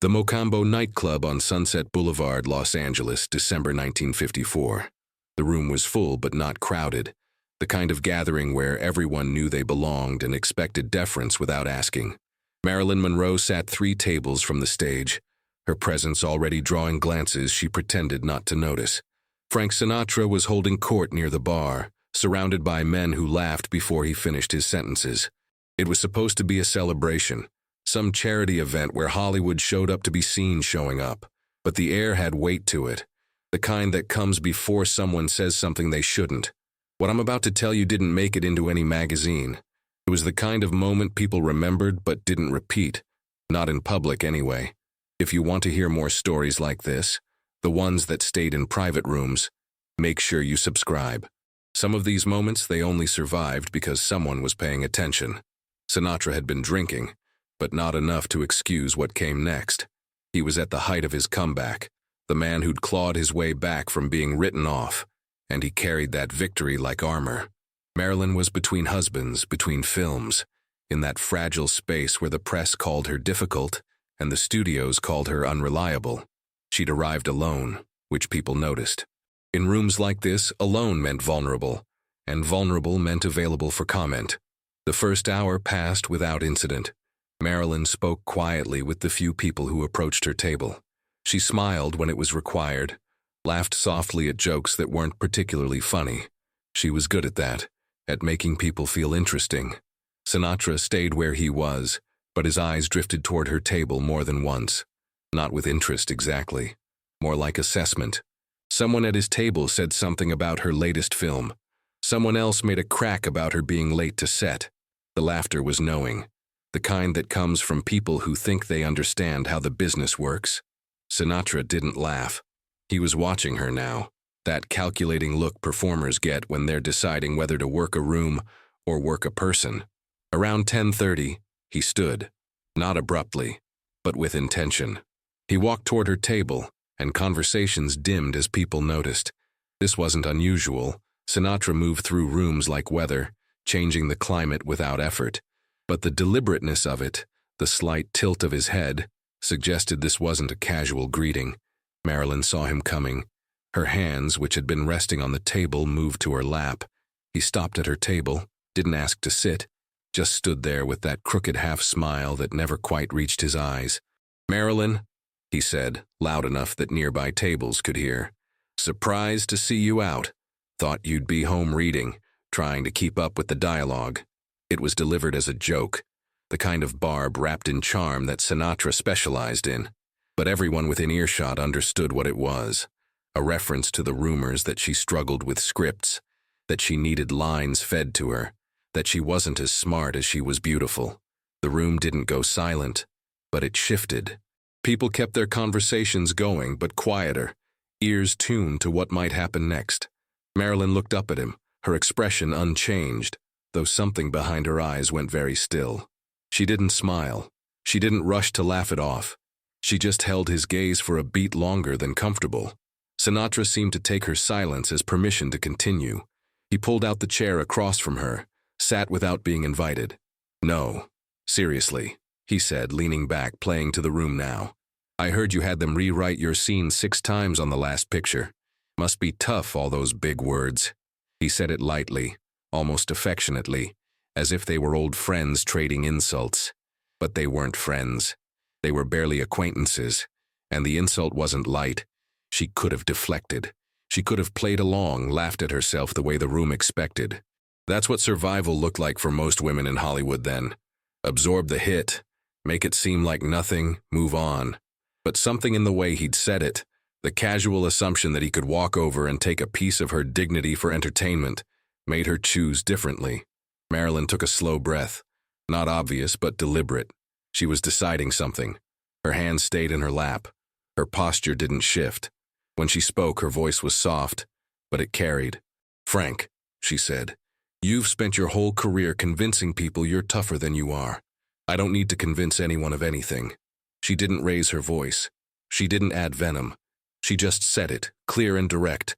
The Mocambo nightclub on Sunset Boulevard, Los Angeles, December 1954. The room was full but not crowded, the kind of gathering where everyone knew they belonged and expected deference without asking. Marilyn Monroe sat 3 tables from the stage, her presence already drawing glances she pretended not to notice. Frank Sinatra was holding court near the bar, surrounded by men who laughed before he finished his sentences. It was supposed to be a celebration, some charity event where Hollywood showed up to be seen showing up. But the air had weight to it, the kind that comes before someone says something they shouldn't. What I'm about to tell you didn't make it into any magazine. It was the kind of moment people remembered but didn't repeat, not in public anyway. If you want to hear more stories like this, the ones that stayed in private rooms, make sure you subscribe. Some of these moments they only survived because someone was paying attention. Sinatra had been drinking, but not enough to excuse what came next. He was at the height of his comeback, the man who'd clawed his way back from being written off, and he carried that victory like armor. Marilyn was between husbands, between films, in that fragile space where the press called her difficult and the studios called her unreliable. She'd arrived alone, which people noticed. In rooms like this, alone meant vulnerable, and vulnerable meant available for comment. The first hour passed without incident. Marilyn spoke quietly with the few people who approached her table. She smiled when it was required, laughed softly at jokes that weren't particularly funny. She was good at that, at making people feel interesting. Sinatra stayed where he was, but his eyes drifted toward her table more than once. Not with interest exactly, more like assessment. Someone at his table said something about her latest film. Someone else made a crack about her being late to set. The laughter was knowing, the kind that comes from people who think they understand how the business works. Sinatra didn't laugh. He was watching her now, that calculating look performers get when they're deciding whether to work a room or work a person. Around 10:30, he stood, not abruptly, but with intention. He walked toward her table, and conversations dimmed as people noticed. This wasn't unusual. Sinatra moved through rooms like weather, changing the climate without effort. But the deliberateness of it, the slight tilt of his head, suggested this wasn't a casual greeting. Marilyn saw him coming. Her hands, which had been resting on the table, moved to her lap. He stopped at her table, didn't ask to sit, just stood there with that crooked half-smile that never quite reached his eyes. "Marilyn," he said, loud enough that nearby tables could hear. "Surprised to see you out. Thought you'd be home reading, trying to keep up with the dialogue." It was delivered as a joke, the kind of barb wrapped in charm that Sinatra specialized in. But everyone within earshot understood what it was, a reference to the rumors that she struggled with scripts, that she needed lines fed to her, that she wasn't as smart as she was beautiful. The room didn't go silent, but it shifted. People kept their conversations going, but quieter, ears tuned to what might happen next. Marilyn looked up at him, her expression unchanged, though something behind her eyes went very still. She didn't smile. She didn't rush to laugh it off. She just held his gaze for a beat longer than comfortable. Sinatra seemed to take her silence as permission to continue. He pulled out the chair across from her, sat without being invited. "No, seriously," he said, leaning back, playing to the room now. "I heard you had them rewrite your scene 6 times on the last picture. Must be tough, all those big words." He said it lightly, almost affectionately, as if they were old friends trading insults. But they weren't friends. They were barely acquaintances, and the insult wasn't light. She could have deflected. She could have played along, laughed at herself the way the room expected. That's what survival looked like for most women in Hollywood then. Absorb the hit, make it seem like nothing, move on. But something in the way he'd said it, the casual assumption that he could walk over and take a piece of her dignity for entertainment, made her choose differently. Marilyn took a slow breath, not obvious but deliberate. She was deciding something. Her hands stayed in her lap. Her posture didn't shift. When she spoke, her voice was soft, but it carried. "Frank," she said, "you've spent your whole career convincing people you're tougher than you are. I don't need to convince anyone of anything." She didn't raise her voice. She didn't add venom. She just said it, clear and direct,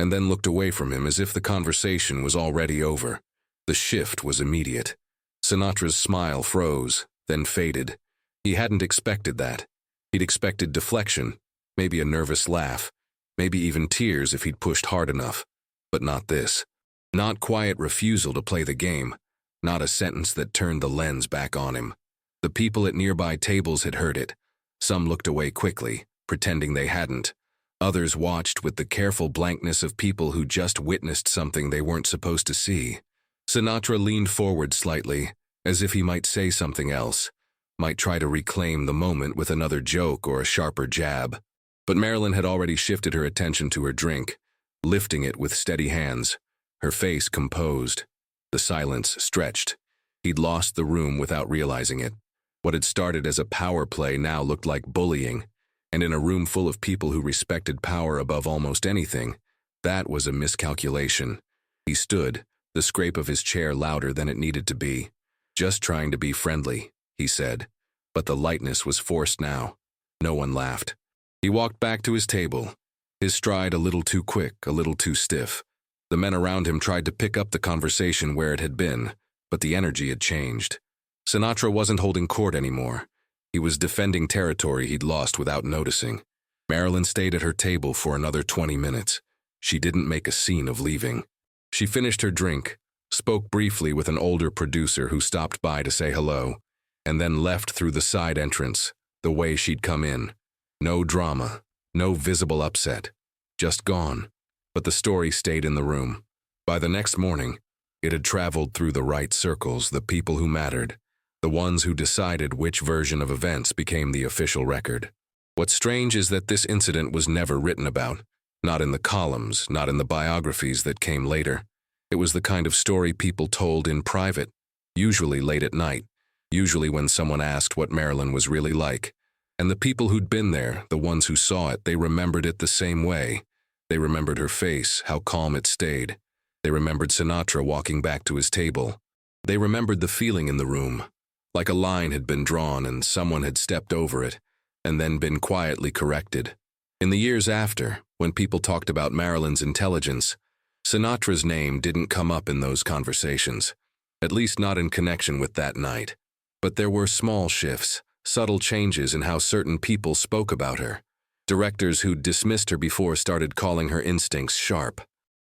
and then looked away from him as if the conversation was already over. The shift was immediate. Sinatra's smile froze, then faded. He hadn't expected that. He'd expected deflection, maybe a nervous laugh, maybe even tears if he'd pushed hard enough. But not this. Not quiet refusal to play the game. Not a sentence that turned the lens back on him. The people at nearby tables had heard it. Some looked away quickly, pretending they hadn't. Others watched with the careful blankness of people who just witnessed something they weren't supposed to see. Sinatra leaned forward slightly, as if he might say something else, might try to reclaim the moment with another joke or a sharper jab. But Marilyn had already shifted her attention to her drink, lifting it with steady hands, her face composed. The silence stretched. He'd lost the room without realizing it. What had started as a power play now looked like bullying, and in a room full of people who respected power above almost anything, that was a miscalculation. He stood, the scrape of his chair louder than it needed to be. "Just trying to be friendly," he said. But the lightness was forced now. No one laughed. He walked back to his table, his stride a little too quick, a little too stiff. The men around him tried to pick up the conversation where it had been, but the energy had changed. Sinatra wasn't holding court anymore. He was defending territory he'd lost without noticing. Marilyn stayed at her table for another 20 minutes. She didn't make a scene of leaving. She finished her drink, spoke briefly with an older producer who stopped by to say hello, and then left through the side entrance, the way she'd come in. No drama, no visible upset, just gone. But the story stayed in the room. By the next morning, it had traveled through the right circles, the people who mattered, the ones who decided which version of events became the official record. What's strange is that this incident was never written about, not in the columns, not in the biographies that came later. It was the kind of story people told in private, usually late at night, usually when someone asked what Marilyn was really like. And the people who'd been there, the ones who saw it, they remembered it the same way. They remembered her face, how calm it stayed. They remembered Sinatra walking back to his table. They remembered the feeling in the room, like a line had been drawn and someone had stepped over it, and then been quietly corrected. In the years after, when people talked about Marilyn's intelligence, Sinatra's name didn't come up in those conversations, at least not in connection with that night. But there were small shifts, subtle changes in how certain people spoke about her. Directors who'd dismissed her before started calling her instincts sharp.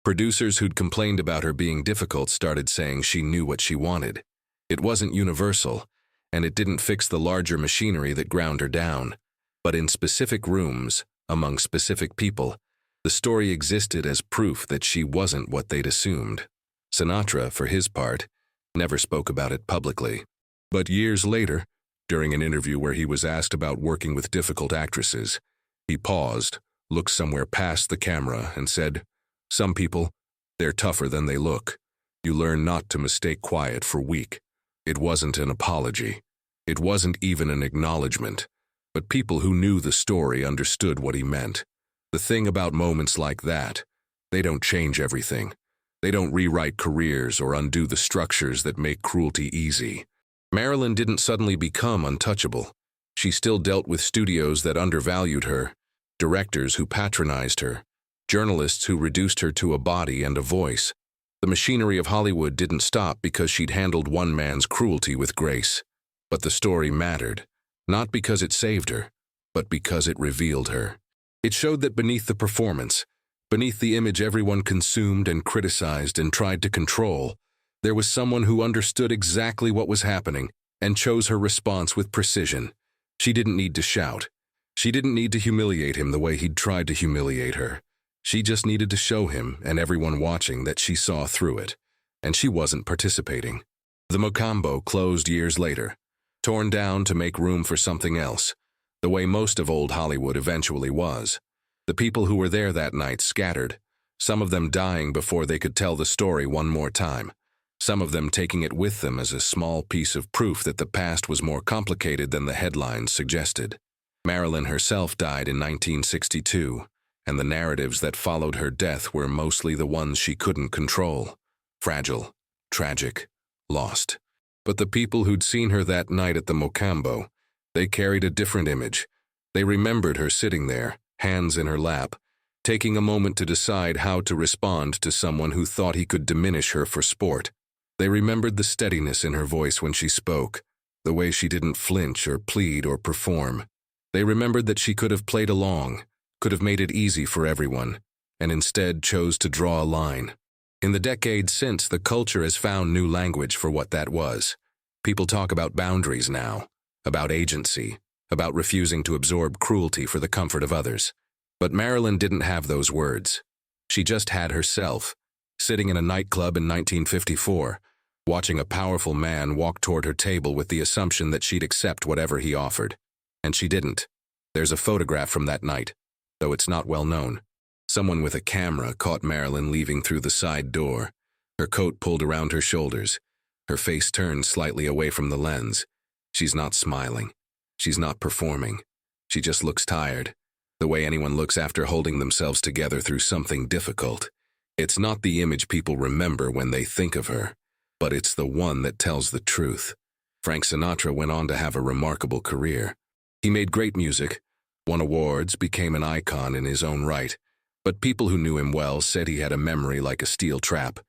Producers who'd complained about her being difficult started saying she knew what she wanted. It wasn't universal, and it didn't fix the larger machinery that ground her down. But in specific rooms, among specific people, the story existed as proof that she wasn't what they'd assumed. Sinatra, for his part, never spoke about it publicly. But years later, during an interview where he was asked about working with difficult actresses, he paused, looked somewhere past the camera, and said, "Some people, they're tougher than they look. You learn not to mistake quiet for weak." It wasn't an apology. It wasn't even an acknowledgement. But people who knew the story understood what he meant. The thing about moments like that, they don't change everything. They don't rewrite careers or undo the structures that make cruelty easy. Marilyn didn't suddenly become untouchable. She still dealt with studios that undervalued her, directors who patronized her, journalists who reduced her to a body and a voice. The machinery of Hollywood didn't stop because she'd handled one man's cruelty with grace. But the story mattered, not because it saved her, but because it revealed her. It showed that beneath the performance, beneath the image everyone consumed and criticized and tried to control, there was someone who understood exactly what was happening and chose her response with precision. She didn't need to shout. She didn't need to humiliate him the way he'd tried to humiliate her. She just needed to show him and everyone watching that she saw through it, and she wasn't participating. The Mocambo closed years later, torn down to make room for something else, the way most of old Hollywood eventually was. The people who were there that night scattered, some of them dying before they could tell the story one more time, some of them taking it with them as a small piece of proof that the past was more complicated than the headlines suggested. Marilyn herself died in 1962, and the narratives that followed her death were mostly the ones she couldn't control. Fragile, tragic, lost. But the people who'd seen her that night at the Mocambo, they carried a different image. They remembered her sitting there, hands in her lap, taking a moment to decide how to respond to someone who thought he could diminish her for sport. They remembered the steadiness in her voice when she spoke, the way she didn't flinch or plead or perform. They remembered that she could have played along, could have made it easy for everyone, and instead chose to draw a line. In the decades since, the culture has found new language for what that was. People talk about boundaries now, about agency, about refusing to absorb cruelty for the comfort of others. But Marilyn didn't have those words. She just had herself, sitting in a nightclub in 1954, watching a powerful man walk toward her table with the assumption that she'd accept whatever he offered. And she didn't. There's a photograph from that night, though it's not well known. Someone with a camera caught Marilyn leaving through the side door, her coat pulled around her shoulders, her face turned slightly away from the lens. She's not smiling. She's not performing. She just looks tired, the way anyone looks after holding themselves together through something difficult. It's not the image people remember when they think of her, but it's the one that tells the truth. Frank Sinatra went on to have a remarkable career. He made great music, won awards, became an icon in his own right, but people who knew him well said he had a memory like a steel trap,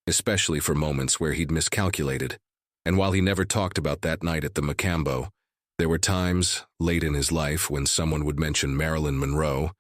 especially for moments where he'd miscalculated. And while he never talked about that night at the Mocambo, there were times, late in his life, when someone would mention Marilyn Monroe,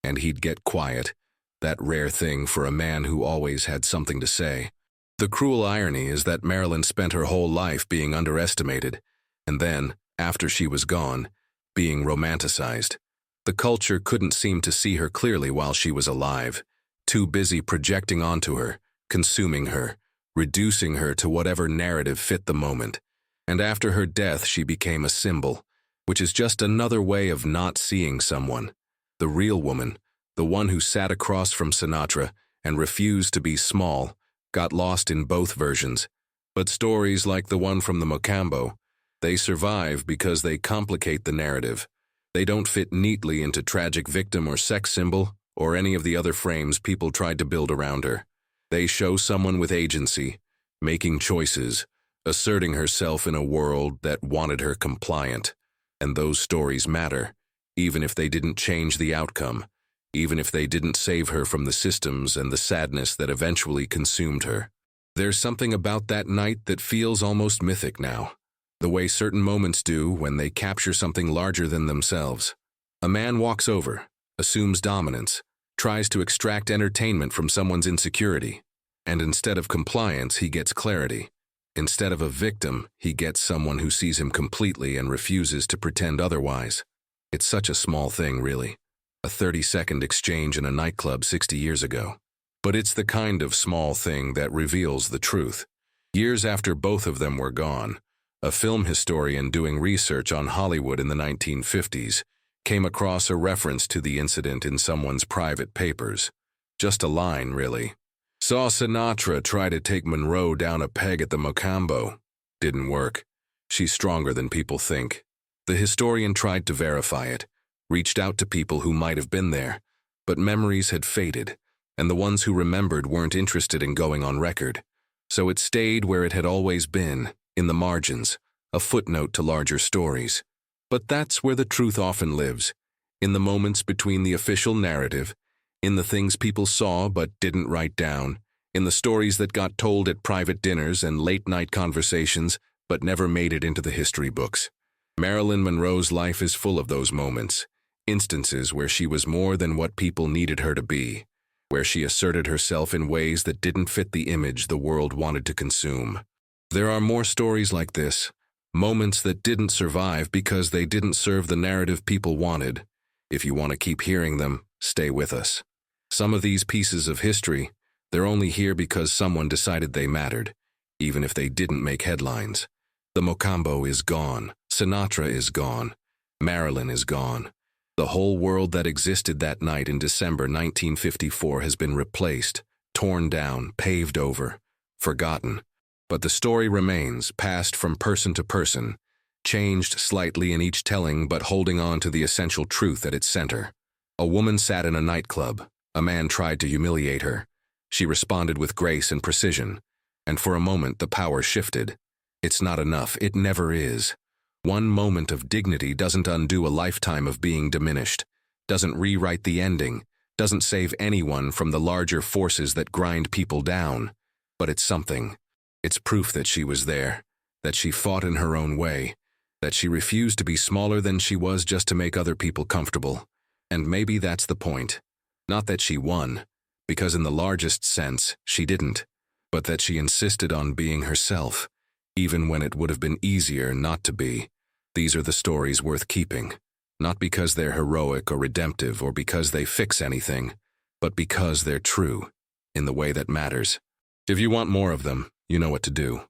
and he'd get quiet, that rare thing for a man who always had something to say. The cruel irony is that Marilyn spent her whole life being underestimated, and then, after she was gone, being romanticized. The culture couldn't seem to see her clearly while she was alive, too busy projecting onto her, consuming her, reducing her to whatever narrative fit the moment. And after her death, she became a symbol, which is just another way of not seeing someone. The real woman, the one who sat across from Sinatra and refused to be small, got lost in both versions. But stories like the one from the Mocambo, they survive because they complicate the narrative. They don't fit neatly into tragic victim or sex symbol or any of the other frames people tried to build around her. They show someone with agency, making choices, asserting herself in a world that wanted her compliant. And those stories matter, even if they didn't change the outcome, even if they didn't save her from the systems and the sadness that eventually consumed her. There's something about that night that feels almost mythic now, the way certain moments do when they capture something larger than themselves. A man walks over, assumes dominance, tries to extract entertainment from someone's insecurity, and instead of compliance, he gets clarity. Instead of a victim, he gets someone who sees him completely and refuses to pretend otherwise. It's such a small thing, really. A 30-second exchange in a nightclub 60 years ago. But it's the kind of small thing that reveals the truth. Years after both of them were gone, a film historian doing research on Hollywood in the 1950s came across a reference to the incident in someone's private papers. Just a line, really. Saw Sinatra try to take Monroe down a peg at the Mocambo. Didn't work. She's stronger than people think. The historian tried to verify it, reached out to people who might have been there, but memories had faded, and the ones who remembered weren't interested in going on record. So it stayed where it had always been, in the margins, a footnote to larger stories. But that's where the truth often lives, in the moments between the official narrative, in the things people saw but didn't write down, in the stories that got told at private dinners and late-night conversations but never made it into the history books. Marilyn Monroe's life is full of those moments, instances where she was more than what people needed her to be, where she asserted herself in ways that didn't fit the image the world wanted to consume. There are more stories like this, moments that didn't survive because they didn't serve the narrative people wanted. If you want to keep hearing them, stay with us. Some of these pieces of history, they're only here because someone decided they mattered, even if they didn't make headlines. The Mocambo is gone. Sinatra is gone. Marilyn is gone. The whole world that existed that night in December 1954 has been replaced, torn down, paved over, forgotten. But the story remains, passed from person to person, changed slightly in each telling but holding on to the essential truth at its center. A woman sat in a nightclub. A man tried to humiliate her. She responded with grace and precision, and for a moment the power shifted. It's not enough. It never is. One moment of dignity doesn't undo a lifetime of being diminished, doesn't rewrite the ending, doesn't save anyone from the larger forces that grind people down. But it's something. It's proof that she was there, that she fought in her own way, that she refused to be smaller than she was just to make other people comfortable. And maybe that's the point. Not that she won, because in the largest sense, she didn't, but that she insisted on being herself, even when it would have been easier not to be. These are the stories worth keeping, not because they're heroic or redemptive or because they fix anything, but because they're true, in the way that matters. If you want more of them, you know what to do.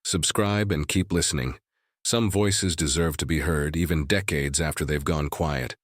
Subscribe and keep listening. Some voices deserve to be heard even decades after they've gone quiet.